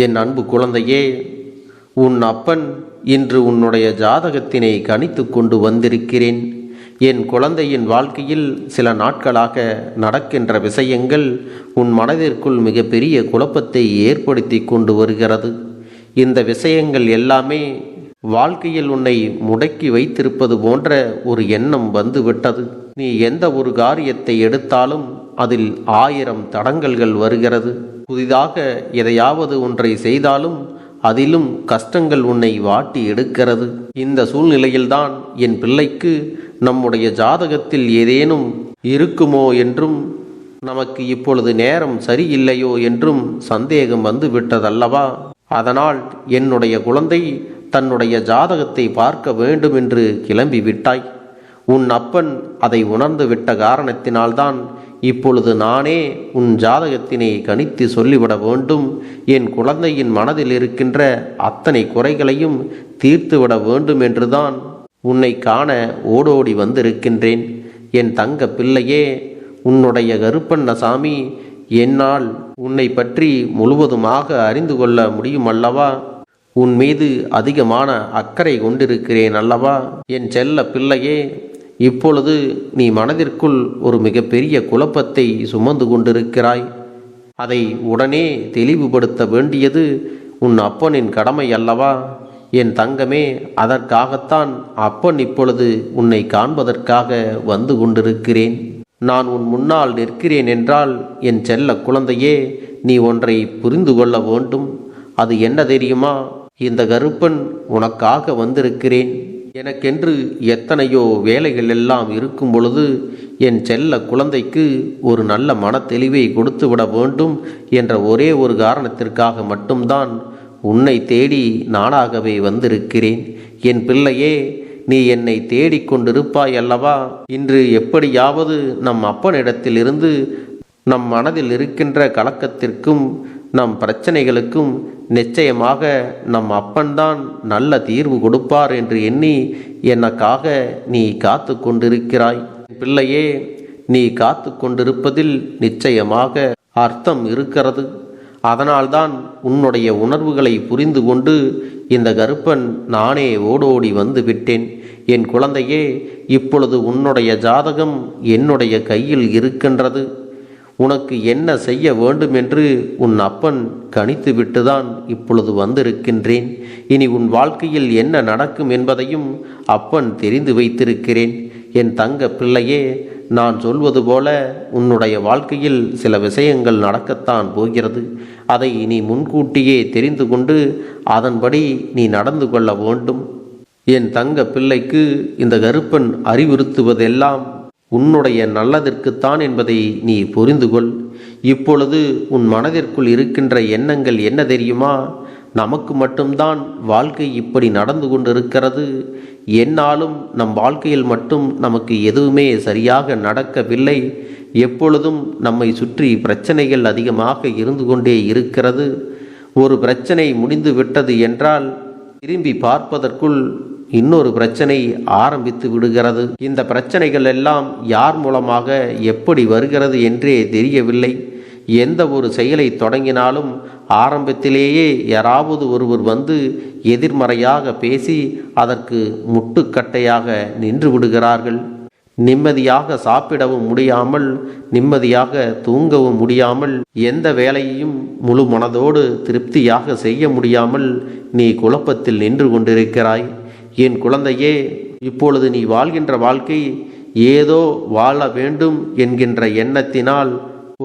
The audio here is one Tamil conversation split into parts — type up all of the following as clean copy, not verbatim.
என் அன்பு குழந்தையே, உன் அப்பன் இன்று உன்னுடைய ஜாதகத்தினை கணித்து கொண்டு வந்திருக்கிறேன். என் குழந்தையின் வாழ்க்கையில் சில நாட்களாக நடக்கின்ற விஷயங்கள் உன் மனதிற்குள் மிகப்பெரிய குழப்பத்தை ஏற்படுத்தி கொண்டு வருகிறது. இந்த விஷயங்கள் எல்லாமே வாழ்க்கையில் உன்னை முடக்கி வைத்திருப்பது போன்ற ஒரு எண்ணம் வந்துவிட்டது. நீ எந்த ஒரு காரியத்தை எடுத்தாலும் அதில் 1000 தடங்கல்கள் வருகிறது. புதிதாக எதையாவது ஒன்றை செய்தாலும் அதிலும் கஷ்டங்கள் உன்னை வாட்டி எடுக்கிறது. இந்த சூழ்நிலையில்தான் என் பிள்ளைக்கு நம்முடைய ஜாதகத்தில் ஏதேனும் இருக்குமோ என்றும் நமக்கு இப்பொழுது நேரம் சரியில்லையோ என்றும் சந்தேகம் வந்து விட்டதல்லவா? அதனால் என்னுடைய குழந்தை தன்னுடைய ஜாதகத்தை பார்க்க வேண்டும் என்று கிளம்பி விட்டாய். உன் அப்பன் அதை உணர்ந்து விட்ட காரணத்தினால்தான் இப்பொழுது நானே உன் ஜாதகத்தினை கணித்து சொல்லிவிட வேண்டும். என் குழந்தையின் மனதில் இருக்கின்ற அத்தனை குறைகளையும் தீர்த்துவிட வேண்டும் என்றுதான் உன்னை காண ஓடோடி வந்திருக்கின்றேன். என் தங்க பிள்ளையே, உன்னுடைய கருப்பண்ணசாமி என்னால் உன்னை பற்றி முழுவதுமாக அறிந்து கொள்ள முடியும் அல்லவா? உன் மீது அதிகமான அக்கறை கொண்டிருக்கிறேன் அல்லவா? என் செல்ல பிள்ளையே, இப்பொழுது நீ மனதிற்குள் ஒரு மிகப்பெரிய குழப்பத்தை சுமந்து கொண்டிருக்கிறாய். அதை உடனே தெளிவுபடுத்த வேண்டியது உன் அப்பனின் கடமை அல்லவா? என் தங்கமே, அதற்காகத்தான் அப்பன் இப்பொழுது உன்னை காண்பதற்காக வந்து கொண்டிருக்கிறேன். நான் உன் முன்னால் நிற்கிறேன் என்றால் என் செல்ல குழந்தையே, நீ ஒன்றை புரிந்து கொள்ள வேண்டும். அது என்ன தெரியுமா? இந்த கருப்பன் உனக்காக வந்திருக்கிறேன். எனக்கென்று எத்தனையோ வேலைகள் எல்லாம் இருக்கும் பொழுது என் செல்ல குழந்தைக்கு ஒரு நல்ல மன தெளிவை கொடுத்து விட வேண்டும் என்ற ஒரே ஒரு காரணத்திற்காக மட்டும்தான் உன்னை தேடி நானாகவே வந்திருக்கிறேன். என் பிள்ளையே, நீ என்னை தேடிக்கொண்டிருப்பாய் அல்லவா? இன்று எப்படியாவது நம் அப்பனிடத்திலிருந்து நம் மனதில் இருக்கின்ற கலக்கத்திற்கும் நம் பிரச்சனைகளுக்கும் நிச்சயமாக நம் அப்பன்தான் நல்ல தீர்வு கொடுப்பார் என்று எண்ணி எனக்காக நீ காத்து கொண்டிருக்கிறாய். பிள்ளையே, நீ காத்து கொண்டிருப்பதில் நிச்சயமாக அர்த்தம் இருக்கிறது. அதனால்தான் உன்னுடைய உணர்வுகளை புரிந்து கொண்டு இந்த கருப்பன் நானே ஓடோடி வந்து விட்டேன். என் குழந்தையே, இப்பொழுது உன்னுடைய ஜாதகம் என்னுடைய கையில் இருக்கின்றது. உனக்கு என்ன செய்ய வேண்டும் என்று உன் அப்பன் கணித்து விட்டுதான் இப்பொழுது வந்திருக்கின்றேன். இனி உன் வாழ்க்கையில் என்ன நடக்கும் என்பதையும் அப்பன் தெரிந்து வைத்திருக்கிறேன். என் தங்க பிள்ளையே, நான் சொல்வது போல உன்னுடைய வாழ்க்கையில் சில விஷயங்கள் நடக்கத்தான் போகிறது. அதை நீ முன்கூட்டியே தெரிந்து கொண்டு அதன்படி நீ நடந்து கொள்ள வேண்டும். என் தங்க பிள்ளைக்கு இந்த கருப்பன் அறிவுறுத்துவதெல்லாம் உன்னுடைய நல்லதற்குத்தான் என்பதை நீ புரிந்து கொள். இப்பொழுது உன் மனதிற்குள் இருக்கின்ற எண்ணங்கள் என்ன தெரியுமா? நமக்கு மட்டும்தான் வாழ்க்கை இப்படி நடந்து கொண்டிருக்கிறது. என்னாலும் நம் வாழ்க்கையில் மட்டும் நமக்கு எதுவுமே சரியாக நடக்கவில்லை. எப்பொழுதும் நம்மை சுற்றி பிரச்சனைகள் அதிகமாக இருந்து கொண்டே இருக்கிறது. ஒரு பிரச்சனை முடிந்து விட்டது என்றால் திரும்பி பார்ப்பதற்குள் இன்னொரு பிரச்சனை ஆரம்பித்து விடுகிறது. இந்த பிரச்சனைகள் எல்லாம் யார் மூலமாக எப்படி வருகிறது என்றே தெரியவில்லை. எந்த ஒரு செயலை தொடங்கினாலும் ஆரம்பத்திலேயே யாராவது ஒருவர் வந்து எதிர்மறையாக பேசி அதற்கு முட்டுக்கட்டையாக நின்று விடுகிறார்கள். நிம்மதியாக சாப்பிடவும் முடியாமல், நிம்மதியாக தூங்கவும் முடியாமல், எந்த வேலையையும் முழு மனதோடு திருப்தியாக செய்ய முடியாமல் நீ குழப்பத்தில் நின்று கொண்டிருக்கிறாய். என் குழந்தையே, இப்பொழுது நீ வாழ்கின்ற வாழ்க்கை ஏதோ வாழ வேண்டும் என்கின்ற எண்ணத்தினால்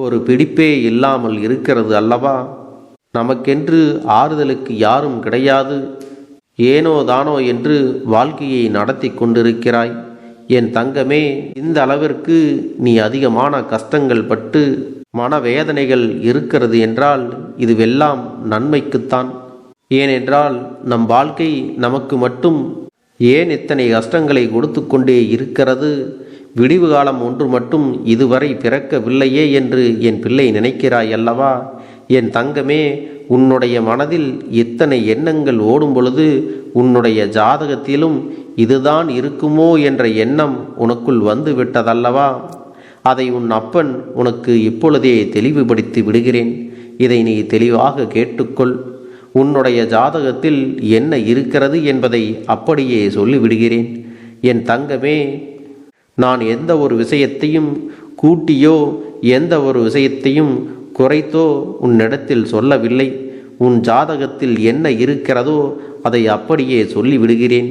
ஒரு பிடிப்பே இல்லாமல் இருக்கிறது அல்லவா? நமக்கென்று ஆறுதலுக்கு யாரும் கிடையாது. ஏனோ தானோ என்று வாழ்க்கையை நடத்தி கொண்டிருக்கிறாய். என் தங்கமே, இந்த அளவிற்கு நீ அதிகமான கஷ்டங்கள் பட்டு மனவேதனைகள் இருக்கிறது என்றால் இதுவெல்லாம் நன்மைக்குத்தான். ஏனென்றால் நம் வாழ்க்கை நமக்கு மட்டும் ஏன் இத்தனை கஷ்டங்களை கொடுத்து கொண்டே இருக்கிறது? விடிவு காலம் ஒன்று மட்டும் இதுவரை பிறக்கவில்லையே என்று என் பிள்ளை நினைக்கிறாய் அல்லவா? என் தங்கமே, உன்னுடைய மனதில் இத்தனை எண்ணங்கள் ஓடும் பொழுது உன்னுடைய ஜாதகத்திலும் இதுதான் இருக்குமோ என்ற எண்ணம் உனக்குள் வந்து விட்டதல்லவா? அதை உன் அப்பன் உனக்கு இப்பொழுதே தெளிவுபடுத்தி விடுகிறேன். இதை நீ தெளிவாக கேட்டுக்கொள். உன்னுடைய ஜாதகத்தில் என்ன இருக்கிறது என்பதை அப்படியே சொல்லிவிடுகிறேன். என் தங்கமே, நான் எந்த ஒரு விஷயத்தையும் கூட்டியோ எந்த ஒரு விஷயத்தையும் குறைத்தோ உன்னிடத்தில் சொல்லவில்லை. உன் ஜாதகத்தில் என்ன இருக்கிறதோ அதை அப்படியே சொல்லிவிடுகிறேன்.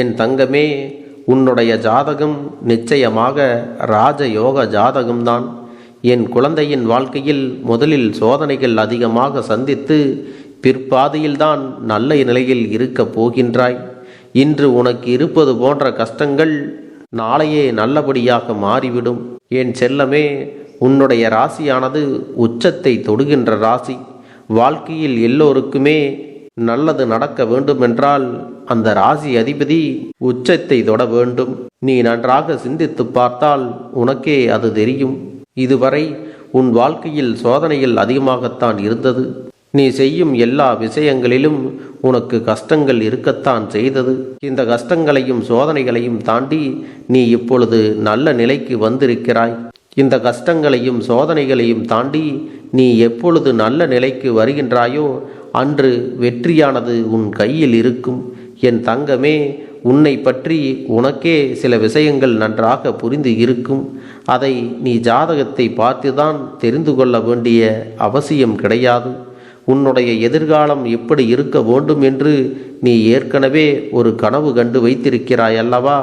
என் தங்கமே, உன்னுடைய ஜாதகம் நிச்சயமாக ராஜயோக ஜாதகம்தான். என் குழந்தையின் வாழ்க்கையில் முதலில் சோதனைகள் அதிகமாக சந்தித்து பிற்பாதையில்தான் நல்ல நிலையில் இருக்கப் போகின்றாய். இன்று உனக்கு இருப்பது போன்ற கஷ்டங்கள் நாளையே நல்லபடியாக மாறிவிடும். என் செல்லமே, உன்னுடைய ராசியானது உச்சத்தை தொடுகின்ற ராசி. வாழ்க்கையில் எல்லோருக்குமே நல்லது நடக்க வேண்டுமென்றால் அந்த ராசி அதிபதி உச்சத்தை தொட வேண்டும். நீ நன்றாக சிந்தித்து பார்த்தால் உனக்கே அது தெரியும். இதுவரை உன் வாழ்க்கையில் சோதனைகள் அதிகமாகத்தான் இருந்தது. நீ செய்யும் எல்லா விஷயங்களிலும் உனக்கு கஷ்டங்கள் இருக்கத்தான் செய்தது. இந்த கஷ்டங்களையும் சோதனைகளையும் தாண்டி நீ இப்பொழுது நல்ல நிலைக்கு வந்திருக்கிறாய். இந்த கஷ்டங்களையும் சோதனைகளையும் தாண்டி நீ எப்பொழுது நல்ல நிலைக்கு வருகின்றாயோ அன்று வெற்றியானது உன் கையில் இருக்கும். என் தங்கமே, உன்னை பற்றி உனக்கே சில விஷயங்கள் நன்றாக புரிந்து இருக்கும். அதை நீ ஜாதகத்தை பார்த்துதான் தெரிந்து கொள்ள வேண்டிய அவசியம் கிடையாது. உன்னுடைய எதிர்காலம் எப்படி இருக்க வேண்டும் என்று நீ ஏற்கனவே ஒரு கனவு கண்டு வைத்திருக்கிறாய் அல்லவா?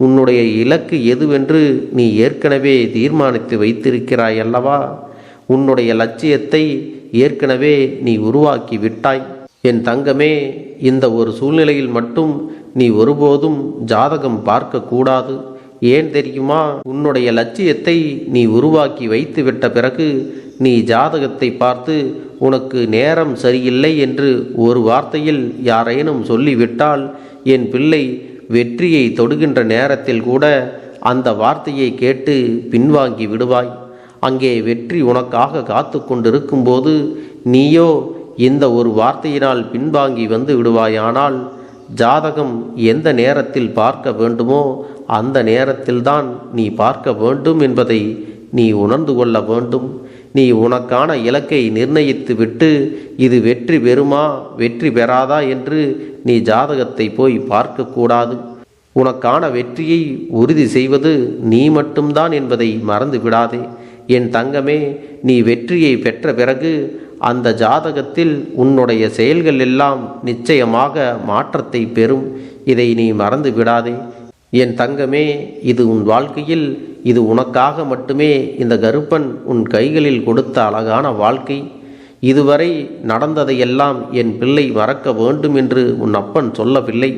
உன்னுடைய இலக்கு எதுவென்று நீ ஏற்கனவே தீர்மானித்து வைத்திருக்கிறாய் அல்லவா? உன்னுடைய லட்சியத்தை ஏற்கனவே நீ உருவாக்கி விட்டாய். என் தங்கமே, இந்த ஒரு சூழ்நிலையில் மட்டும் நீ ஒருபோதும் ஜாதகம் பார்க்கக்கூடாது. ஏன் தெரியுமா? உன்னுடைய லட்சியத்தை நீ உருவாக்கி வைத்துவிட்ட பிறகு நீ ஜாதகத்தை பார்த்து உனக்கு நேரம் சரியில்லை என்று ஒரு வார்த்தையில் யாரேனும் சொல்லிவிட்டால் என் பிள்ளை வெற்றியை தொடுகின்ற நேரத்தில் கூட அந்த வார்த்தையை கேட்டு பின்வாங்கி விடுவாய். அங்கே வெற்றி உனக்காக காத்து கொண்டிருக்கும்போது நீயோ இந்த ஒரு வார்த்தையினால் பின்வாங்கி வந்து விடுவாயானால் ஜாதகம் எந்த நேரத்தில் பார்க்க வேண்டுமோ அந்த நேரத்தில்தான் நீ பார்க்க வேண்டும் என்பதை நீ உணர்ந்து கொள்ள வேண்டும். நீ உனக்கான இலக்கை நிர்ணயித்து விட்டு இது வெற்றி பெறுமா வெற்றி பெறாதா என்று நீ ஜாதகத்தை போய் பார்க்கக்கூடாது. உனக்கான வெற்றியை உறுதி செய்வது நீ மட்டும்தான் என்பதை மறந்து விடாதே. என் தங்கமே, நீ வெற்றியை பெற்ற பிறகு அந்த ஜாதகத்தில் உன்னுடைய செயல்கள் எல்லாம் நிச்சயமாக மாற்றத்தை பெறும். இதை நீ மறந்து விடாதே. என் தங்கமே, இது உன் வாழ்க்கையில் இது உனக்காக மட்டுமே இந்த கருப்பன் உன் கைகளில் கொடுத்த அழகான வாழ்க்கை. இதுவரை நடந்ததையெல்லாம் என் பிள்ளை மறக்க வேண்டும் என்று உன் அப்பன் சொல்லவில்லை.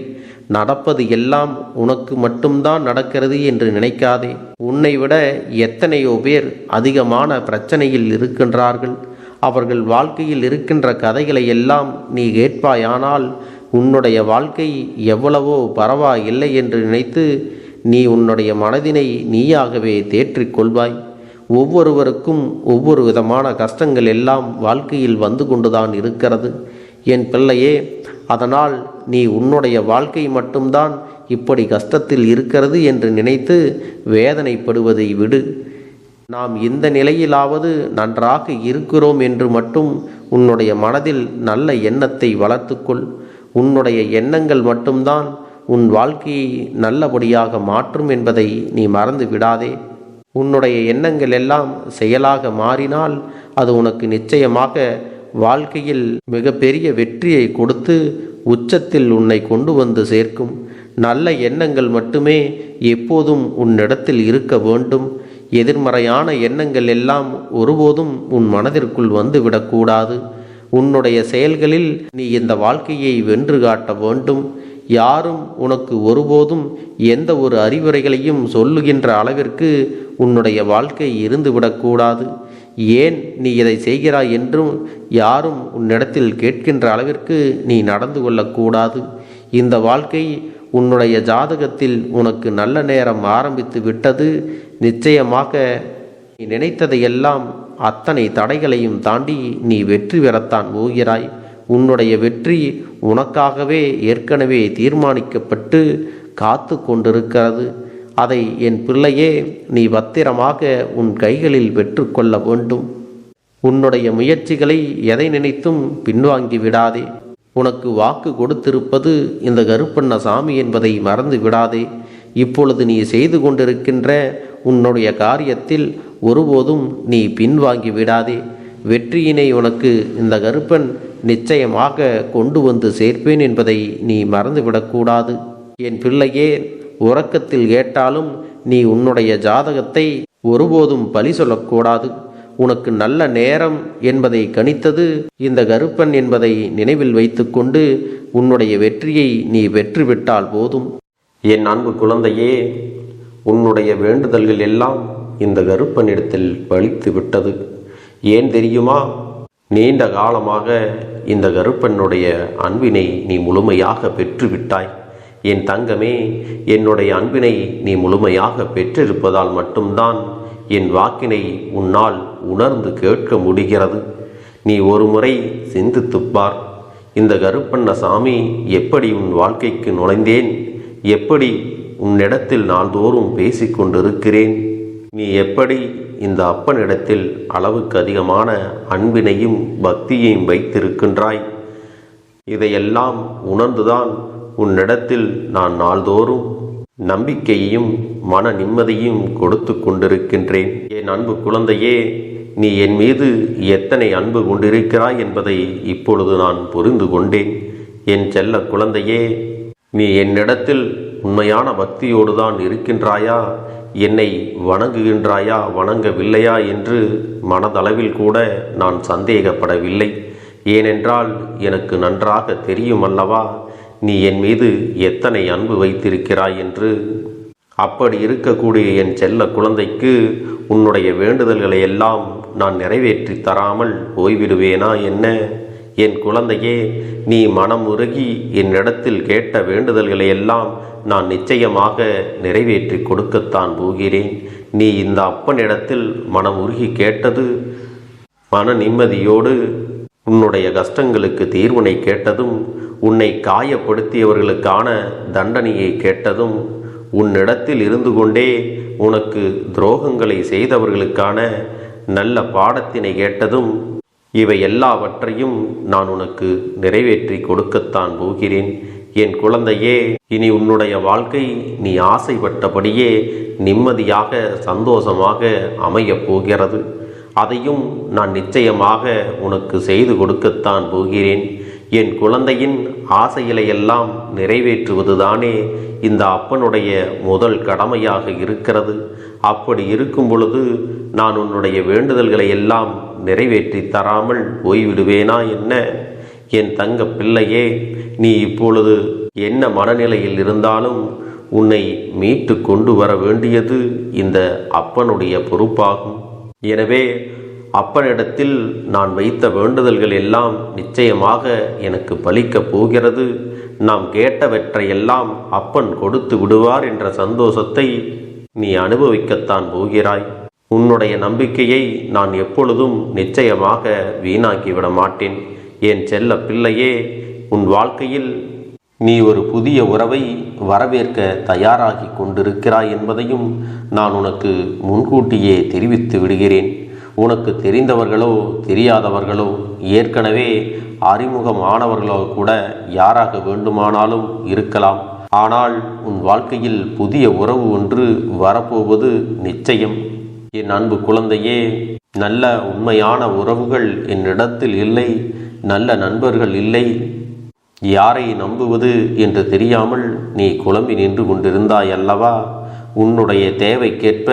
நடப்பது எல்லாம் உனக்கு மட்டும்தான் நடக்கிறது என்று நினைக்காதே. உன்னை விட எத்தனையோ பேர் அதிகமான பிரச்சனையில் இருக்கின்றார்கள். அவர்கள் வாழ்க்கையில் இருக்கின்ற கதைகளை எல்லாம் நீ கேட்பாயானால் உன்னுடைய வாழ்க்கை எவ்வளவோ பரவாயில்லை என்று நினைத்து நீ உன்னுடைய மனதினை நீயாகவே தேற்றிக்கொள்வாய். ஒவ்வொருவருக்கும் ஒவ்வொரு விதமான கஷ்டங்கள் எல்லாம் வாழ்க்கையில் வந்து கொண்டுதான் இருக்கிறது என் பிள்ளையே. அதனால் நீ உன்னுடைய வாழ்க்கை மட்டும்தான் இப்படி கஷ்டத்தில் இருக்கிறது என்று நினைத்து வேதனைப்படுவதை விடு. நாம் இந்த நிலையிலாவது நன்றாக இருக்கிறோம் என்று மட்டும் உன்னுடைய மனதில் நல்ல எண்ணத்தை வளர்த்துக்கொள். உன்னுடைய எண்ணங்கள் மட்டும்தான் உன் வாழ்க்கையை நல்லபடியாக மாற்றும் என்பதை நீ மறந்து விடாதே. உன்னுடைய எண்ணங்கள் எல்லாம் செயலாக மாறினால் அது உனக்கு நிச்சயமாக வாழ்க்கையில் மிகப்பெரிய வெற்றியை கொடுத்து உச்சத்தில் உன்னை கொண்டு வந்து சேர்க்கும். நல்ல எண்ணங்கள் மட்டுமே எப்போதும் உன்னிடத்தில் இருக்க வேண்டும். எதிர்மறையான எண்ணங்கள் எல்லாம் ஒருபோதும் உன் மனதிற்குள் வந்துவிடக்கூடாது. உன்னுடைய செயல்களில் நீ இந்த வாழ்க்கையை வென்று காட்ட வேண்டும். யாரும் உனக்கு ஒருபோதும் எந்த ஒரு அறிவுரைகளையும் சொல்லுகின்ற அளவிற்கு உன்னுடைய வாழ்க்கை இருந்துவிடக்கூடாது. ஏன் நீ இதை செய்கிறாய் என்றும் யாரும் உன்னிடத்தில் கேட்கின்ற அளவிற்கு நீ நடந்து கொள்ளக்கூடாது. இந்த வாழ்க்கை உன்னுடைய ஜாதகத்தில் உனக்கு நல்ல நேரம் ஆரம்பித்து விட்டது. நிச்சயமாக நீ நினைத்ததையெல்லாம் அத்தனை தடைகளையும் தாண்டி நீ வெற்றி பெறத்தான் போகிறாய். உன்னுடைய வெற்றி உனக்காகவே ஏற்கனவே தீர்மானிக்கப்பட்டு காத்து கொண்டிருக்கிறது. அதை என் பிள்ளையே நீ பத்திரமாக உன் கைகளில் பெற்றுக்கொள்ள வேண்டும். உன்னுடைய முயற்சிகளை எதை நினைத்தும் பின்வாங்கி விடாதே. உனக்கு வாக்கு கொடுத்திருப்பது இந்த கருப்பண்ணசாமி என்பதை மறந்து விடாதே. இப்பொழுது நீ செய்து கொண்டிருக்கின்ற உன்னுடைய காரியத்தில் ஒருபோதும் நீ பின்வாங்கி விடாதே. வெற்றியினை உனக்கு இந்த கருப்பன் நிச்சயமாக கொண்டு வந்து சேர்ப்பேன் என்பதை நீ மறந்துவிடக்கூடாது. என் பிள்ளையே, உறக்கத்தில் கேட்டாலும் நீ உன்னுடைய ஜாதகத்தை ஒருபோதும் பழி சொல்லக்கூடாது. உனக்கு நல்ல நேரம் என்பதை கணித்தது இந்த கருப்பன் என்பதை நினைவில் வைத்துக்கொண்டு உன்னுடைய வெற்றியை நீ வெற்றிவிட்டால் போதும். என் அன்பு குழந்தையே, உன்னுடைய வேண்டுதல்கள் எல்லாம் இந்த கருப்பனிடத்தில் பலித்து விட்டது. ஏன் தெரியுமா? நீண்ட காலமாக இந்த கருப்பனுடைய அன்பினை நீ முழுமையாக பெற்றுவிட்டாய். என் தங்கமே, என்னுடைய அன்பினை நீ முழுமையாக பெற்றிருப்பதால் மட்டும்தான் என் வாக்கினை உன்னால் உணர்ந்து கேட்க முடிகிறது. நீ ஒரு முறை சிந்தித்துப்பார். இந்த கருப்பண்ணசாமி எப்படி உன் வாழ்க்கைக்கு நுழைந்தேன், எப்படி உன்னிடத்தில் நாள்தோறும் பேசிக்கொண்டிருக்கிறேன், நீ எப்படி இந்த அப்பனிடத்தில் அளவுக்கு அதிகமான அன்பினையும் பக்தியையும் வைத்திருக்கின்றாய். இதையெல்லாம் உணர்ந்துதான் உன்னிடத்தில் நான் நாள்தோறும் நம்பிக்கையையும் மன நிம்மதியும் கொடுத்து கொண்டிருக்கின்றேன். என் அன்பு குழந்தையே, நீ என் மீது எத்தனை அன்பு கொண்டிருக்கிறாய் என்பதை இப்பொழுது நான் புரிந்து கொண்டேன். என் செல்ல குழந்தையே, நீ என்னிடத்தில் உண்மையான பக்தியோடு தான் இருக்கின்றாயா, என்னை வணங்குகின்றாயா வணங்கவில்லையா என்று மனதளவில் கூட நான் சந்தேகப்படவில்லை. ஏனென்றால் எனக்கு நன்றாக தெரியும் அல்லவா நீ என் மீது எத்தனை அன்பு வைத்திருக்கிறாய் என்று. அப்படி இருக்கக்கூடிய என் செல்ல குழந்தைக்கு உன்னுடைய வேண்டுதல்களை எல்லாம் நான் நிறைவேற்றி தராமல் போய்விடுவேனா என்ன? என் குழந்தையே, நீ மனம் உருகி என்னிடத்தில் கேட்ட வேண்டுதல்களை எல்லாம் நான் நிச்சயமாக நிறைவேற்றி கொடுக்கத்தான் போகிறேன். நீ இந்த அப்பனிடத்தில் மனம் உருகி கேட்டது, மன நிம்மதியோடு உன்னுடைய கஷ்டங்களுக்கு தீர்வினை கேட்டதும், உன்னை காயப்படுத்தியவர்களுக்கான தண்டனையை கேட்டதும், உன்னிடத்தில் இருந்து கொண்டே உனக்கு துரோகங்களை செய்தவர்களுக்கான நல்ல பாடத்தினை கேட்டதும், இவை எல்லாவற்றையும் நான் உனக்கு நிறைவேற்றி கொடுக்கத்தான் போகிறேன். என் குழந்தையே, இனி உன்னுடைய வாழ்க்கை நீ ஆசைப்பட்டபடியே நிம்மதியாக சந்தோஷமாக அமையப் போகிறது. அதையும் நான் நிச்சயமாக உனக்கு செய்து கொடுக்கத்தான் போகிறேன். என் குழந்தையின் ஆசைகளை எல்லாம் நிறைவேற்றுவதுதானே இந்த அப்பனுடைய முதல் கடமையாக இருக்கிறது. அப்படி இருக்கும் பொழுது நான் உன்னுடைய வேண்டுதல்களை எல்லாம் நிறைவேற்றி தராமல் போய்விடுவேனா என்ன? என் தங்க பிள்ளையே, நீ இப்பொழுது என்ன மனநிலையில் இருந்தாலும் உன்னை மீட்டு கொண்டு வர வேண்டியது இந்த அப்பனுடைய பொறுப்பாகும். எனவே அப்பனிடத்தில் நான் வைத்த வேண்டுதல்கள் எல்லாம் நிச்சயமாக எனக்கு பலிக்கப் போகிறது. நாம் கேட்டவற்றையெல்லாம் அப்பன் கொடுத்து விடுவார் என்ற சந்தோஷத்தை நீ அனுபவிக்கத்தான் போகிறாய். உன்னுடைய நம்பிக்கையை நான் எப்பொழுதும் நிச்சயமாக வீணாக்கிவிட மாட்டேன். என் செல்ல பிள்ளையே, உன் வாழ்க்கையில் நீ ஒரு புதிய உறவை வரவேற்க தயாராகி கொண்டிருக்கிறாய் என்பதையும் நான் உனக்கு முன்கூட்டியே தெரிவித்து விடுகிறேன். உனக்கு தெரிந்தவர்களோ தெரியாதவர்களோ ஏற்கனவே அறிமுகமானவர்களோ கூட யாராக வேண்டுமானாலும் இருக்கலாம். ஆனால் உன் வாழ்க்கையில் புதிய உறவு ஒன்று வரப்போவது நிச்சயம். என் அன்பு குழந்தையே, நல்ல உண்மையான உறவுகள் என்னிடத்தில் இல்லை, நல்ல நண்பர்கள் இல்லை. யாரை நம்புவது என்று தெரியாமல் நீ குழம்பி நின்று கொண்டிருந்தாய் அல்லவா? உன்னுடைய தேவைக்கேற்ப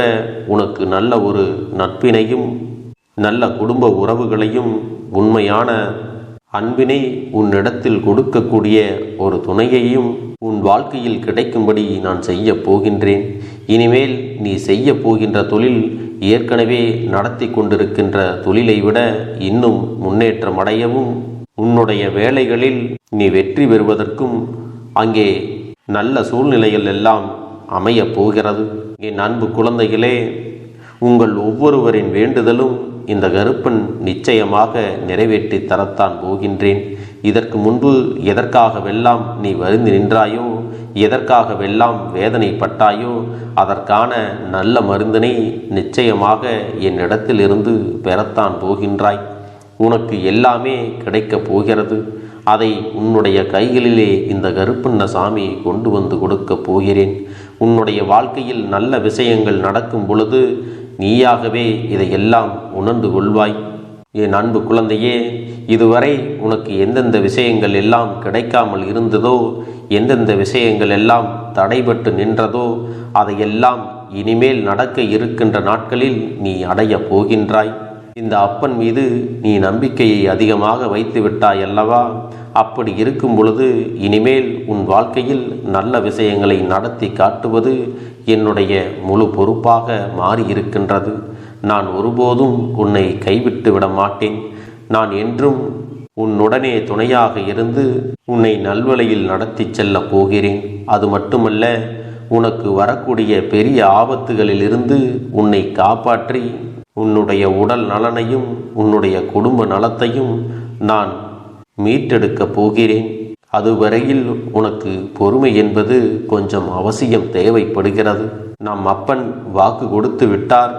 உனக்கு நல்ல ஒரு நட்பினையும் நல்ல குடும்ப உறவுகளையும் உண்மையான அன்பினை உன்னிடத்தில் கொடுக்கக்கூடிய ஒரு துணையையும் உன் வாழ்க்கையில் கிடைக்கும்படி நான் செய்ய போகின்றேன். இனிமேல் நீ செய்ய போகின்ற தொழில் ஏற்கனவே நடத்தி கொண்டிருக்கின்ற தொழிலை விட இன்னும் முன்னேற்றம் அடையவும், உன்னுடைய வேலைகளில் நீ வெற்றி பெறுவதற்கும் அங்கே நல்ல சூழ்நிலைகள் எல்லாம் அமையப் போகிறது. என் அன்பு குழந்தைகளே, உங்கள் ஒவ்வொருவரின் வேண்டுதலும் இந்த கருப்பன் நிச்சயமாக நிறைவேற்றி தரத்தான் போகின்றேன். இதற்கு முன்பு எதற்காகவெல்லாம் நீ வருந்தி நின்றாயோ, எதற்காகவெல்லாம் வேதனைப்பட்டாயோ அதற்கான நல்ல மருந்தினை நிச்சயமாக என்னிடத்திலிருந்து பெறத்தான் போகின்றாய். உனக்கு எல்லாமே கிடைக்கப் போகிறது. அதை உன்னுடைய கைகளிலே இந்த கருப்பண்ண சாமி கொண்டு வந்து கொடுக்கப் போகிறேன். உன்னுடைய வாழ்க்கையில் நல்ல விஷயங்கள் நடக்கும் பொழுது நீயாகவே இதையெல்லாம் உணர்ந்து கொள்வாய். என் அன்பு குழந்தையே, இதுவரை உனக்கு எந்தெந்த விஷயங்கள் எல்லாம் கிடைக்காமல் இருந்ததோ, எந்தெந்த விஷயங்கள் எல்லாம் தடைபட்டு நின்றதோ, அதையெல்லாம் இனிமேல் நடக்க இருக்கின்ற நாட்களில் நீ அடைய போகின்றாய். இந்த அப்பன் மீது நீ நம்பிக்கையை அதிகமாக வைத்து விட்டாய் அல்லவா? அப்படி இருக்கும் பொழுது இனிமேல் உன் வாழ்க்கையில் நல்ல விஷயங்களை நடத்தி காட்டுவது என்னுடைய முழு பொறுப்பாக மாறியிருக்கின்றது. நான் ஒருபோதும் உன்னை கைவிட்டு விட மாட்டேன். நான் என்றும் உன்னுடனே துணையாக இருந்து உன்னை நல்வழியில் நடத்தி செல்லப் போகிறேன். அது மட்டுமல்ல, உனக்கு வரக்கூடிய பெரிய ஆபத்துகளிலிருந்து உன்னை காப்பாற்றி உன்னுடைய உடல் நலனையும் உன்னுடைய குடும்ப நலத்தையும் நான் மீட்டெடுக்கப் போகிறேன். அதுவரையில் உனக்கு பொறுமை என்பது கொஞ்சம் அவசியம் தேவைப்படுகிறது. நம் அப்பன் வாக்கு கொடுத்து விட்டார்.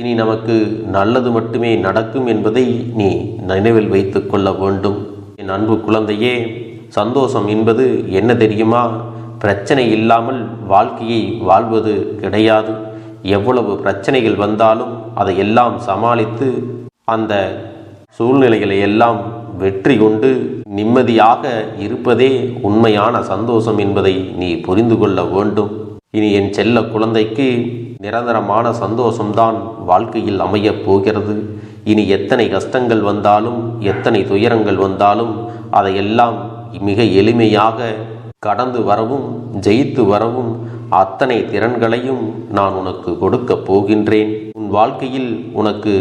இனி நமக்கு நல்லது மட்டுமே நடக்கும் என்பதை நீ நினைவில் வைத்து கொள்ள வேண்டும். என் அன்பு குழந்தையே, சந்தோஷம் என்பது என்ன தெரியுமா? பிரச்சனை இல்லாமல் வாழ்க்கையை வாழ்வது கிடையாது. எவ்வளவு பிரச்சனைகள் வந்தாலும் அதையெல்லாம் சமாளித்து அந்த சூழ்நிலைகளை எல்லாம் வெற்றி கொண்டு நிம்மதியாக இருப்பதே உண்மையான சந்தோஷம் என்பதை நீ புரிந்து கொள்ள வேண்டும். இனி என் செல்ல குழந்தைக்கு நிரந்தரமான சந்தோஷம்தான் வாழ்க்கையில் அமையப் போகிறது. இனி எத்தனை கஷ்டங்கள் வந்தாலும் எத்தனை துயரங்கள் வந்தாலும் அதையெல்லாம் மிக எளிமையாக கடந்து வரவும் ஜெயித்து வரவும் அத்தனை திறன்களையும் நான் உனக்கு கொடுக்கப் போகின்றேன். உன் வாழ்க்கையில் உனக்கு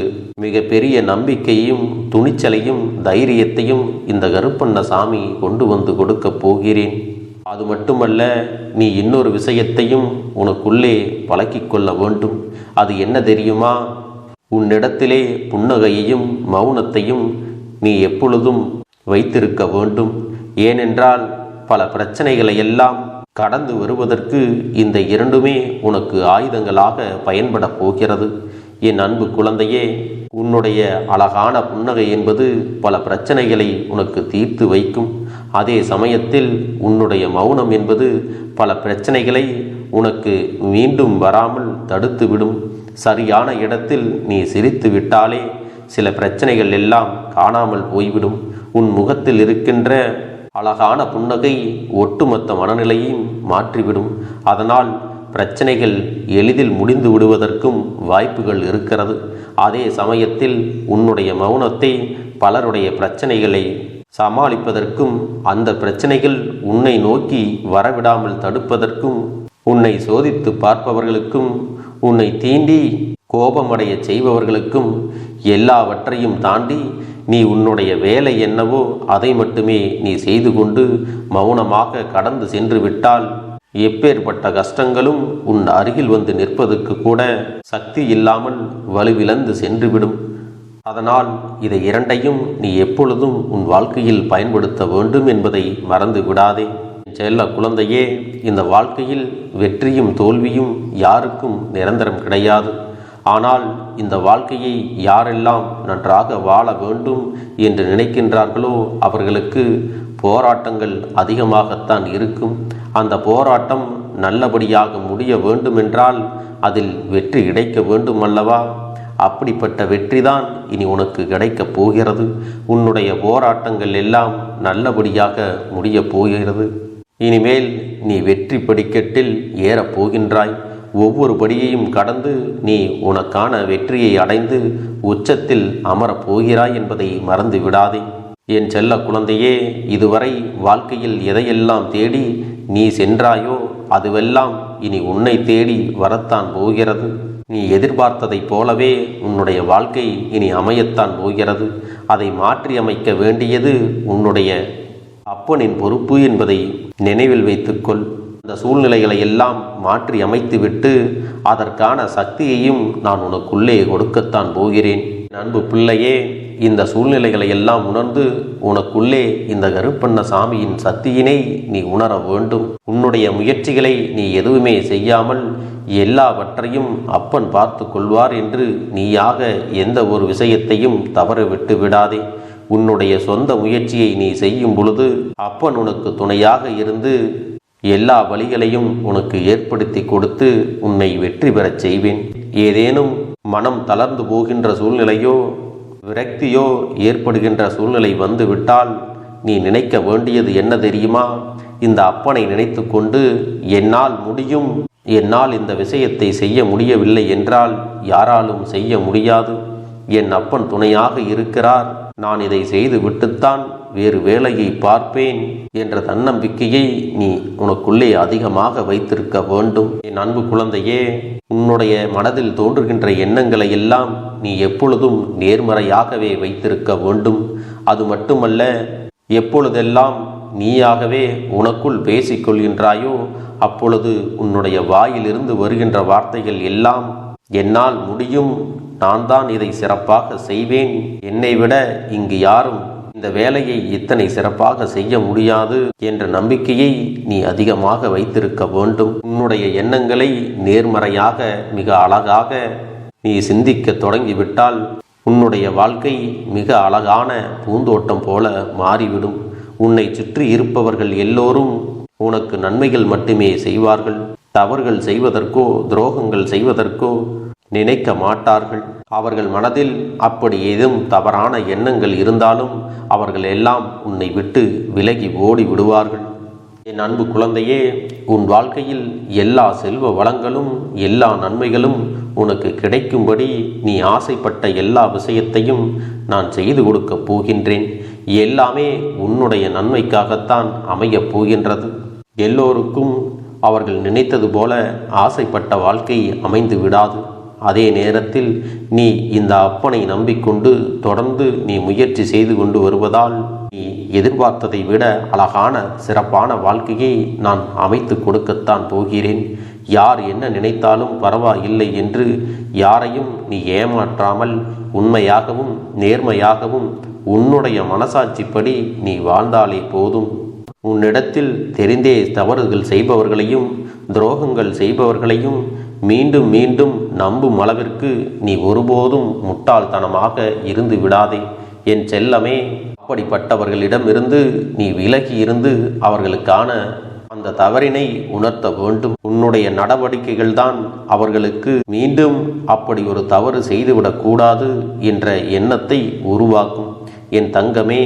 மிக பெரிய நம்பிக்கையும் துணிச்சலையும் தைரியத்தையும் இந்த கருப்பண்ண சாமி கொண்டு வந்து கொடுக்கப் போகிறேன். அது மட்டுமல்ல, நீ இன்னொரு விஷயத்தையும் உனக்குள்ளே பழக்கிக் கொள்ள வேண்டும். அது என்ன தெரியுமா? உன்னிடத்திலே புன்னகையையும் மௌனத்தையும் நீ எப்பொழுதும் வைத்திருக்க வேண்டும். ஏனென்றால் பல பிரச்சனைகளை எல்லாம் கடந்து வருவதற்கு இந்த இரண்டுமே உனக்கு ஆயுதங்களாக பயன்பட போகிறது. என் அன்பு குழந்தையே, உன்னுடைய அழகான புன்னகை என்பது பல பிரச்சனைகளை உனக்கு தீர்த்து வைக்கும். அதே சமயத்தில் உன்னுடைய மௌனம் என்பது பல பிரச்சனைகளை உனக்கு மீண்டும் வராமல் தடுத்துவிடும். சரியான இடத்தில் நீ சிரித்து விட்டாலே சில பிரச்சனைகள் எல்லாம் காணாமல் போய்விடும். உன் முகத்தில் இருக்கின்ற அழகான புன்னகை ஒட்டுமொத்த மனநிலையும் மாற்றிவிடும். அதனால் பிரச்சனைகள் எளிதில் முடிந்து விடுவதற்கும் வாய்ப்புகள் இருக்கிறது. அதே சமயத்தில் உன்னுடைய மௌனத்தை பலருடைய பிரச்சனைகளை சமாளிப்பதற்கும் அந்த பிரச்சனைகள் உன்னை நோக்கி வரவிடாமல் தடுப்பதற்கும் உன்னை சோதித்து பார்ப்பவர்களுக்கும் உன்னை தீண்டி கோபமடைய செய்பவர்களுக்கும் எல்லாவற்றையும் தாண்டி நீ உன்னுடைய வேலை என்னவோ அதை மட்டுமே நீ செய்து கொண்டு மௌனமாக கடந்து சென்று விட்டால் எப்பேற்பட்ட கஷ்டங்களும் உன் அருகில் வந்து நிற்பதற்கு கூட சக்தி இல்லாமல் வலுவிழந்து சென்றுவிடும். அதனால் இதை இரண்டையும் நீ எப்பொழுதும் உன் வாழ்க்கையில் பயன்படுத்த வேண்டும் என்பதை மறந்து விடாதே. செல்ல குழந்தையே, இந்த வாழ்க்கையில் வெற்றியும் தோல்வியும் யாருக்கும் நிரந்தரம் கிடையாது. ஆனால் இந்த வாழ்க்கையை யாரெல்லாம் நன்றாக வாழ வேண்டும் என்று நினைக்கின்றார்களோ அவர்களுக்கு போராட்டங்கள் அதிகமாகத்தான் இருக்கும். அந்த போராட்டம் நல்லபடியாக முடிய வேண்டுமென்றால் அதில் வெற்றி கிடைக்க வேண்டும் அல்லவா? அப்படிப்பட்ட வெற்றிதான் இனி உனக்கு கிடைக்கப் போகிறது. உன்னுடைய போராட்டங்கள் எல்லாம் நல்லபடியாக முடியப் போகிறது. இனிமேல் நீ வெற்றி படிக்கட்டில் ஏறப் போகின்றாய். ஒவ்வொரு படியையும் கடந்து நீ உனக்கான வெற்றியை அடைந்து உச்சத்தில் அமரப் போகிறாய் என்பதை மறந்து விடாதே. என் செல்ல குழந்தையே, இதுவரை வாழ்க்கையில் எதையெல்லாம் தேடி நீ சென்றாயோ அதுவெல்லாம் இனி உன்னை தேடி வரத்தான் போகிறது. நீ எதிர்பார்த்ததைப் போலவே உன்னுடைய வாழ்க்கை இனி அமையத்தான் போகிறது. அதை மாற்றி அமைக்க வேண்டியது உன்னுடைய அப்பனின் பொறுப்பு என்பதை நினைவில் வைத்துக்கொள். அந்த சூழ்நிலைகளை எல்லாம் மாற்றி அமைத்துவிட்டு அதற்கான சக்தியையும் நான் உனக்குள்ளே கொடுக்கத்தான் போகிறேன். அன்பு பிள்ளையே, இந்த சூழ்நிலைகளை எல்லாம் உணர்ந்து உனக்குள்ளே இந்த கருப்பண்ண சாமியின் சக்தியினை நீ உணர வேண்டும். உன்னுடைய முயற்சிகளை நீ எதுவுமே செய்யாமல் எல்லாவற்றையும் அப்பன் பார்த்து கொள்வார் என்று நீயாக எந்த ஒரு விஷயத்தையும் தவற விட்டு விடாதே. உன்னுடைய சொந்த முயற்சியை நீ செய்யும் பொழுது அப்பன் உனக்கு துணையாக இருந்து எல்லா வழிகளையும் உனக்கு ஏற்படுத்தி கொடுத்து உன்னை வெற்றி பெறச் செய்வேன். ஏதேனும் மனம் தளர்ந்து போகின்ற சூழ்நிலையோ விரக்தியோ ஏற்படுகின்ற சூழ்நிலை வந்து விட்டால் நீ நினைக்க வேண்டியது என்ன தெரியுமா? இந்த அப்பனை நினைத்து கொண்டு என்னால் முடியும், என்னால் இந்த விஷயத்தை செய்ய முடியவில்லை என்றால் யாராலும் செய்ய முடியாது, என் அப்பன் துணையாக இருக்கிறார், நான் இதை செய்து விட்டுத்தான் வேறு வேலையை பார்ப்பேன் என்ற தன்னம்பிக்கையை நீ உனக்குள்ளே அதிகமாக வைத்திருக்க வேண்டும். என் அன்பு குழந்தையே, உன்னுடைய மனதில் தோன்றுகின்ற எண்ணங்களை எல்லாம் நீ எப்பொழுதும் நேர்மறையாகவே வைத்திருக்க வேண்டும். அது மட்டுமல்ல, எப்பொழுதெல்லாம் நீயாகவே உனக்குள் பேசிக்கொள்கின்றாயோ அப்பொழுது உன்னுடைய வாயிலிருந்து வருகின்ற வார்த்தைகள் எல்லாம் என்னால் முடியும், நான் தான் இதை சிறப்பாக செய்வேன், என்னை விட இங்கு யாரும் இந்த வேலையை இத்தனை சிறப்பாக செய்ய முடியாது என்ற நம்பிக்கையை நீ அதிகமாக வைத்திருக்க வேண்டும். உன்னுடைய எண்ணங்களை நேர்மறையாக மிக அழகாக நீ சிந்திக்க தொடங்கிவிட்டால் உன்னுடைய வாழ்க்கை மிக அழகான பூந்தோட்டம் போல மாறிவிடும். உன்னை சுற்றி இருப்பவர்கள் எல்லோரும் உனக்கு நன்மைகள் மட்டுமே செய்வார்கள். தவறுகள் செய்வதற்கோ துரோகங்கள் செய்வதற்கோ நினைக்க மாட்டார்கள். அவர்கள் மனதில் அப்படி ஏதும் தவறான எண்ணங்கள் இருந்தாலும் அவர்கள் எல்லாம் உன்னை விட்டு விலகி ஓடி விடுவார்கள். என் அன்பு குழந்தையே, உன் வாழ்க்கையில் எல்லா செல்வ வளங்களும் எல்லா நன்மைகளும் உனக்கு கிடைக்கும்படி நீ ஆசைப்பட்ட எல்லா விஷயத்தையும் நான் செய்து கொடுக்கப் போகின்றேன். எல்லாமே உன்னுடைய நன்மைக்காகத்தான் அமையப் போகின்றது. எல்லோருக்கும் அவர்கள் நினைத்தது போல ஆசைப்பட்ட வாழ்க்கை அமைந்து விடாது. அதே நேரத்தில் நீ இந்த அப்பனை நம்பிக்கொண்டு தொடர்ந்து நீ முயற்சி செய்து கொண்டு வருவதால் நீ எதிர்பார்த்ததை விட அழகான சிறப்பான வாழ்க்கையை நான் அமைத்து கொடுக்கத்தான் போகிறேன். யார் என்ன நினைத்தாலும் பரவாயில்லை என்று யாரையும் நீ ஏமாற்றாமல் உண்மையாகவும் நேர்மையாகவும் உன்னுடைய மனசாட்சிப்படி நீ வாழ்ந்தாலே போதும். உன்னிடத்தில் தெரிந்தே தவறுகள் செய்பவர்களையும் துரோகங்கள் செய்பவர்களையும் மீண்டும் மீண்டும் நம்பும் அளவிற்கு நீ ஒருபோதும் முட்டாள்தனமாக இருந்து விடாதே என் செல்லமே. அப்படிப்பட்டவர்களிடமிருந்து நீ விலகி இருந்து அவர்களுக்கான அந்த தவறினை உணர்த்த வேண்டும். உன்னுடைய நடவடிக்கைகள் தான் அவர்களுக்கு மீண்டும் அப்படி ஒரு தவறு செய்துவிடக்கூடாது என்ற எண்ணத்தை உருவாக்கும். என் தங்கமே,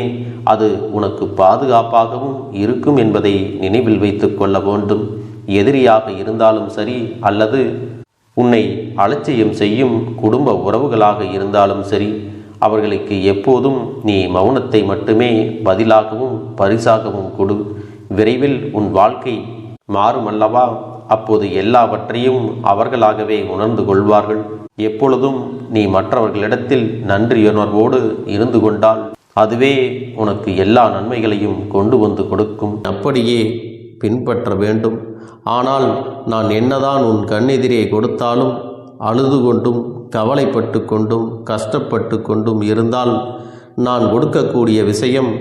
அது உனக்கு பாதுகாப்பாகவும் இருக்கும் என்பதை நினைவில் வைத்து கொள்ள வேண்டும். எதிரியாக இருந்தாலும் சரி அல்லது உன்னை அலட்சியம் செய்யும் குடும்ப உறவுகளாக இருந்தாலும் சரி, அவர்களுக்கு எப்போதும் நீ மௌனத்தை மட்டுமே பதிலாகவும் பரிசாகவும் கொடு. விரைவில் உன் வாழ்க்கை மாறுமல்லவா? அப்போது எல்லாவற்றையும் அவர்களாகவே உணர்ந்து கொள்வார்கள். எப்பொழுதும் நீ மற்றவர்களிடத்தில் நன்றியுணர்வோடு இருந்து கொண்டால் அதுவே உனக்கு எல்லா நன்மைகளையும் கொண்டு வந்து கொடுக்கும். அப்படியே பின்பற்ற வேண்டும். ஆனால் நான் என்னதான் உன் கண்ணெதிரே கொடுத்தாலும் அழுது கொண்டும் கவலைப்பட்டு கொண்டும் கஷ்டப்பட்டு கொண்டும் இருந்தால் நான் கொடுக்கக்கூடிய விஷயம்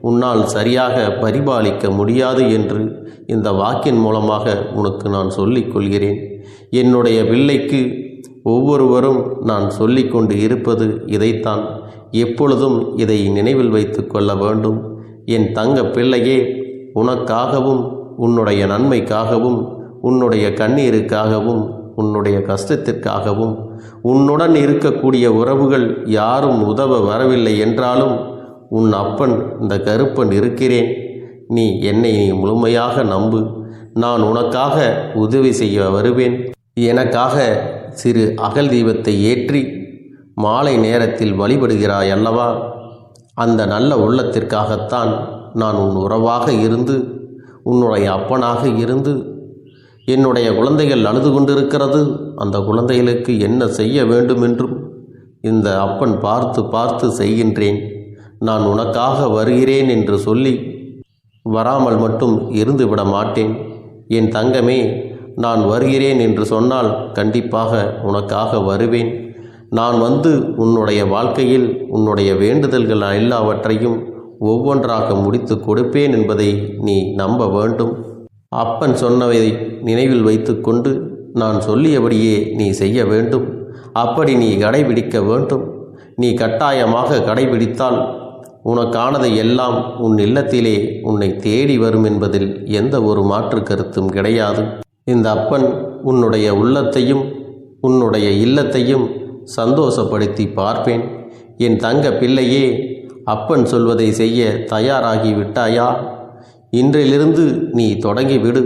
உன்னால் சரியாக பரிபாலிக்க முடியாது என்று இந்த வாக்கின் மூலமாக உனக்கு நான் சொல்லிக் கொள்கிறேன். என்னுடைய பிள்ளைக்கு ஒவ்வொருவரும் நான் சொல்லிக்கொண்டு இருப்பது இதைத்தான். எப்பொழுதும் இதை நினைவில் வைத்து கொள்ள வேண்டும். என் தங்க பிள்ளையே, உனக்காகவும் உன்னுடைய நன்மைக்காகவும் உன்னுடைய கண்ணீருக்காகவும் உன்னுடைய கஷ்டத்திற்காகவும் உன்னுடன் இருக்கக்கூடிய உறவுகள் யாரும் உதவ வரவில்லை என்றாலும் உன் அப்பன் இந்த கருப்பன் இருக்கிறேன். நீ என்னை முழுமையாக நம்பு. நான் உனக்காக உதவி செய்ய வருவேன். எனக்காக சிறு அகல் தீபத்தை ஏற்றி மாலை நேரத்தில் வழிபடுகிறாய் அல்லவா? அந்த நல்ல உள்ளத்திற்காகத்தான் நான் உன் உறவாக இருந்து உன்னுடைய அப்பனாக இருந்து என்னுடைய குழந்தைகள் அழுது கொண்டிருக்கிறது, அந்த குழந்தைகளுக்கு என்ன செய்ய வேண்டும் என்றும் இந்த அப்பன் பார்த்து பார்த்து செய்கின்றேன். நான் உனக்காக வருகிறேன் என்று சொல்லி வராமல் மட்டும் இருந்து விட மாட்டேன். என் தங்கமே, நான் வருகிறேன் என்று சொன்னால் கண்டிப்பாக உனக்காக வருவேன். நான் வந்து உன்னுடைய வாழ்க்கையில் உன்னுடைய வேண்டுதல்கள் எல்லாவற்றையும் ஒவ்வொன்றாக முடித்து கொடுப்பேன் என்பதை நீ நம்ப வேண்டும். அப்பன் சொன்னவை நினைவில் வைத்துக்கொண்டு நான் சொல்லியபடியே நீ செய்ய வேண்டும். அப்படி நீ கடைபிடிக்க வேண்டும். நீ கட்டாயமாக கடைபிடித்தால் உனக்கானதை எல்லாம் உன் இல்லத்திலே உன்னை தேடி வரும் என்பதில் எந்த ஒரு மாற்று கருத்தும் கிடையாது. இந்த அப்பன் உன்னுடைய உள்ளத்தையும் உன்னுடைய இல்லத்தையும் சந்தோஷப்படுத்தி பார்ப்பேன். என் தங்க பிள்ளையே, அப்பன் சொல்வதை செய்ய தயாராகி விட்டாயா? இன்றிலிருந்து நீ தொடங்கிவிடு.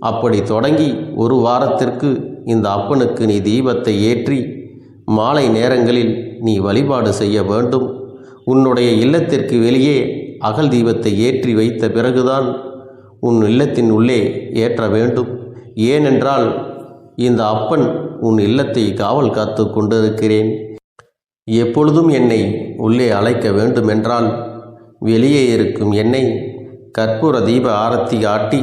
அப்படி தொடங்கி ஒரு வாரத்திற்கு இந்த அப்பனுக்கு நீ தீபத்தை ஏற்றி மாலை நேரங்களில் நீ வழிபாடு செய்ய வேண்டும். உன்னுடைய இல்லத்திற்கு வெளியே அகல் தீபத்தை ஏற்றி வைத்த பிறகுதான் உன் இல்லத்தின் உள்ளே ஏற்ற வேண்டும். ஏனென்றால் இந்த அப்பன் உன் இல்லத்தை காவல் காத்து கொண்டிருக்கிறேன். எப்பொழுதும் என்னை உள்ளே அழைக்க வேண்டுமென்றால் வெளியே இருக்கும் என்னை கற்பூர தீப ஆரத்தி காட்டி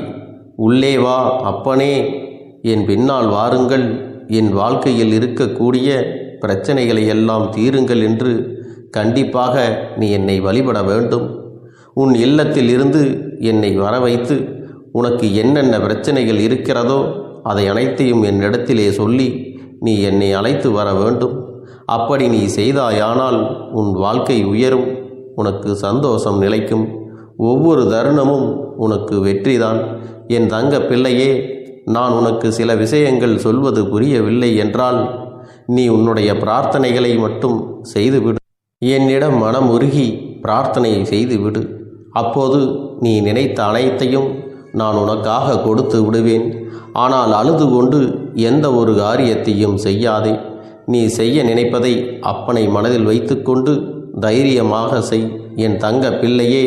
உள்ளே வா அப்பனே, என் பின்னால் வாருங்கள், என் வாழ்க்கையில் இருக்கக்கூடிய பிரச்சனைகளை எல்லாம் தீருங்கள் என்று கண்டிப்பாக நீ என்னை வழிபட வேண்டும். உன் இல்லத்தில் இருந்து என்னை வர வைத்து உனக்கு என்னென்ன பிரச்சனைகள் இருக்கிறதோ அதை அனைத்தையும் என்னிடத்திலே சொல்லி நீ என்னை அழைத்து வர வேண்டும். அப்படி நீ செய்தாயானால் உன் வாழ்க்கை உயரும், உனக்கு சந்தோஷம் நிலைக்கும், ஒவ்வொரு தருணமும் உனக்கு வெற்றிதான். என் தங்க பிள்ளையே, நான் உனக்கு சில விஷயங்கள் சொல்வது புரியவில்லை என்றால் நீ உன்னுடைய பிரார்த்தனைகளை மட்டும் செய்துவிடு. என்னிடம் மனம் உருகி பிரார்த்தனை செய்துவிடு. அப்போது நீ நினைத்த அனைத்தையும் நான் உனக்காக கொடுத்து விடுவேன். ஆனால் அழுது கொண்டு எந்த ஒரு காரியத்தையும் செய்யாதே. நீ செய்ய நினைப்பதை அப்பனை மனதில் வைத்துக்கொண்டு தைரியமாக செய். என் தங்க பிள்ளையே,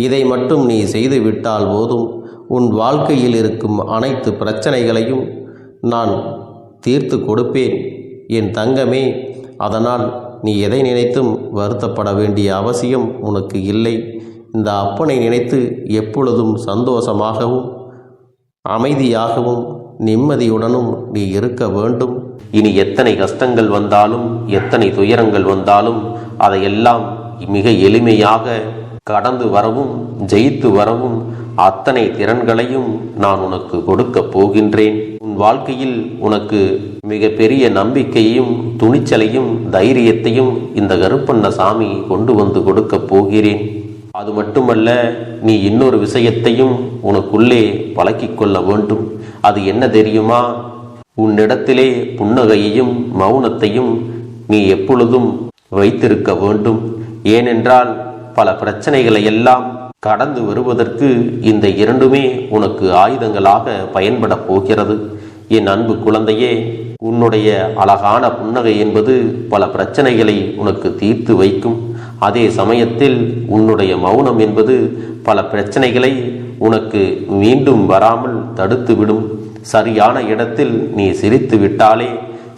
இதை மட்டும் நீ செய்துவிட்டால் போதும். உன் வாழ்க்கையில் இருக்கும் அனைத்து பிரச்சனைகளையும் நான் தீர்த்து கொடுப்பேன் என் தங்கமே. அதனால் நீ எதை நினைத்தும் வருத்தப்பட வேண்டிய அவசியம் உனக்கு இல்லை. இந்த அப்பனை நினைத்து எப்பொழுதும் சந்தோஷமாகவும் அமைதியாகவும் நிம்மதியுடனும் நீ இருக்க வேண்டும். இனி எத்தனை கஷ்டங்கள் வந்தாலும் எத்தனை துயரங்கள் வந்தாலும் அதையெல்லாம் மிக எளிமையாக கடந்து வரவும் ஜெயித்து வரவும் அத்தனை திறன்களையும் நான் உனக்கு கொடுக்க போகின்றேன். உன் வாழ்க்கையில் உனக்கு மிக பெரிய நம்பிக்கையும் துணிச்சலையும் தைரியத்தையும் இந்த கருப்பண்ணசாமி கொண்டு வந்து கொடுக்க போகிறேன். அது மட்டுமல்ல, நீ இன்னொரு விஷயத்தையும் உனக்குள்ளே பழக்கிக் கொள்ள வேண்டும். அது என்ன தெரியுமா? உன்னிடத்திலே புன்னகையையும் மௌனத்தையும் நீ எப்பொழுதும் வைத்திருக்க வேண்டும். ஏனென்றால் பல பிரச்சனைகளை எல்லாம் கடந்து வருவதற்கு இந்த இரண்டுமே உனக்கு ஆயுதங்களாக பயன்பட போகிறது. என் அன்பு குழந்தையே, உன்னுடைய அழகான புன்னகை என்பது பல பிரச்சனைகளை உனக்கு தீர்த்து வைக்கும். அதே சமயத்தில் உன்னுடைய மௌனம் என்பது பல பிரச்சனைகளை உனக்கு மீண்டும் வராமல் தடுத்துவிடும். சரியான இடத்தில் நீ சிரித்து விட்டாலே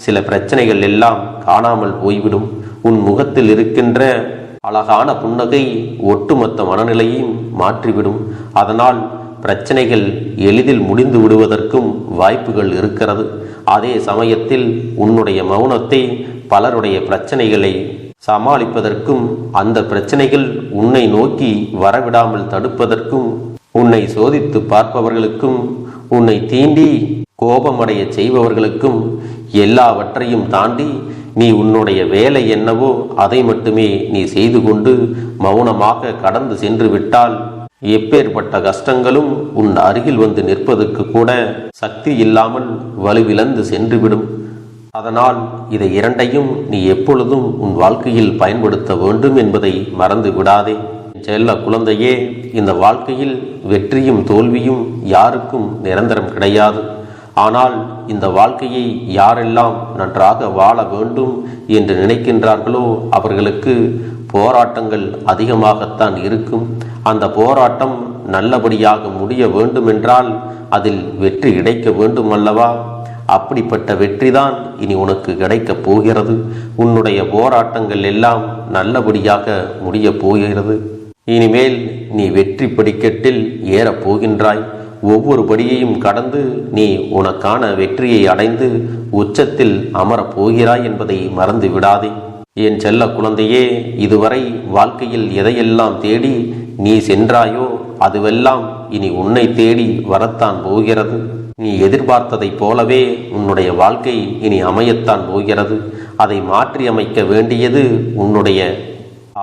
சில பிரச்சனைகள் எல்லாம் காணாமல் போய்விடும். உன் முகத்தில் இருக்கின்ற அழகான புன்னகை ஒட்டுமொத்த மனநிலையையும் மாற்றிவிடும். அதனால் பிரச்சனைகள் எளிதில் முடிந்து விடுவதற்கும் வாய்ப்புகள் இருக்கிறது. அதே சமயத்தில் உன்னுடைய மௌனத்தை பலருடைய பிரச்சனைகளை சமாளிப்பதற்கும் அந்த பிரச்சனைகள் உன்னை நோக்கி வரவிடாமல் தடுப்பதற்கும் உன்னை சோதித்து பார்ப்பவர்களுக்கும் உன்னை தீண்டி கோபமடைய செய்பவர்களுக்கும் எல்லாவற்றையும் தாண்டி நீ உன்னுடைய வேலை என்னவோ அதை மட்டுமே நீ செய்து கொண்டு மௌனமாக கடந்து சென்று விட்டால் எப்பேற்பட்ட கஷ்டங்களும் உன் அருகில் வந்து நிற்பதற்கு கூட சக்தி இல்லாமல் வலுவிழந்து சென்றுவிடும். அதனால் இதை இரண்டையும் நீ எப்பொழுதும் உன் வாழ்க்கையில் பயன்படுத்த வேண்டும் என்பதை மறந்து விடாதே. செல்ல குழந்தையே, இந்த வாழ்க்கையில் வெற்றியும் தோல்வியும் யாருக்கும் நிரந்தரம் கிடையாது. ஆனால் இந்த வாழ்க்கையை யாரெல்லாம் நன்றாக வாழ வேண்டும் என்று நினைக்கின்றார்களோ அவர்களுக்கு போராட்டங்கள் அதிகமாகத்தான் இருக்கும். அந்த போராட்டம் நல்லபடியாக முடிய வேண்டுமென்றால் அதில் வெற்றி கிடைக்க வேண்டும் அல்லவா? அப்படிப்பட்ட வெற்றிதான் இனி உனக்கு கிடைக்கப் போகிறது. உன்னுடைய போராட்டங்கள் எல்லாம் நல்லபடியாக முடிய போகிறது. இனிமேல் நீ வெற்றி படிக்கட்டில் ஏறப் போகின்றாய். ஒவ்வொரு படியையும் கடந்து நீ உனக்கான வெற்றியை அடைந்து உச்சத்தில் அமரப் போகிறாய் என்பதை மறந்து விடாதே. என் செல்ல குழந்தையே, இதுவரை வாழ்க்கையில் எதையெல்லாம் தேடி நீ சென்றாயோ அதுவெல்லாம் இனி உன்னை தேடி வரத்தான் போகிறது. நீ எதிர்பார்த்ததைப் போலவே உன்னுடைய வாழ்க்கை இனி அமையத்தான் போகிறது. அதை மாற்றி அமைக்க வேண்டியது உன்னுடைய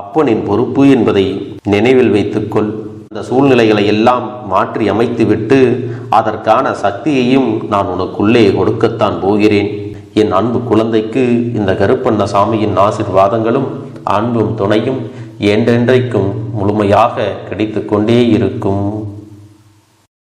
அப்பனின் பொறுப்பு என்பதை நினைவில் வைத்துக்கொள். அந்த சூழ்நிலைகளை எல்லாம் மாற்றி அமைத்துவிட்டு அதற்கான சக்தியையும் நான் உனக்குள்ளே கொடுக்கத்தான் போகிறேன். என் அன்பு குழந்தைக்கு இந்த கருப்பண்ணசாமியின் ஆசீர்வாதங்களும் அன்பும் துணையும் என்றென்றைக்கும் முழுமையாக கிடைத்து கொண்டே இருக்கும்.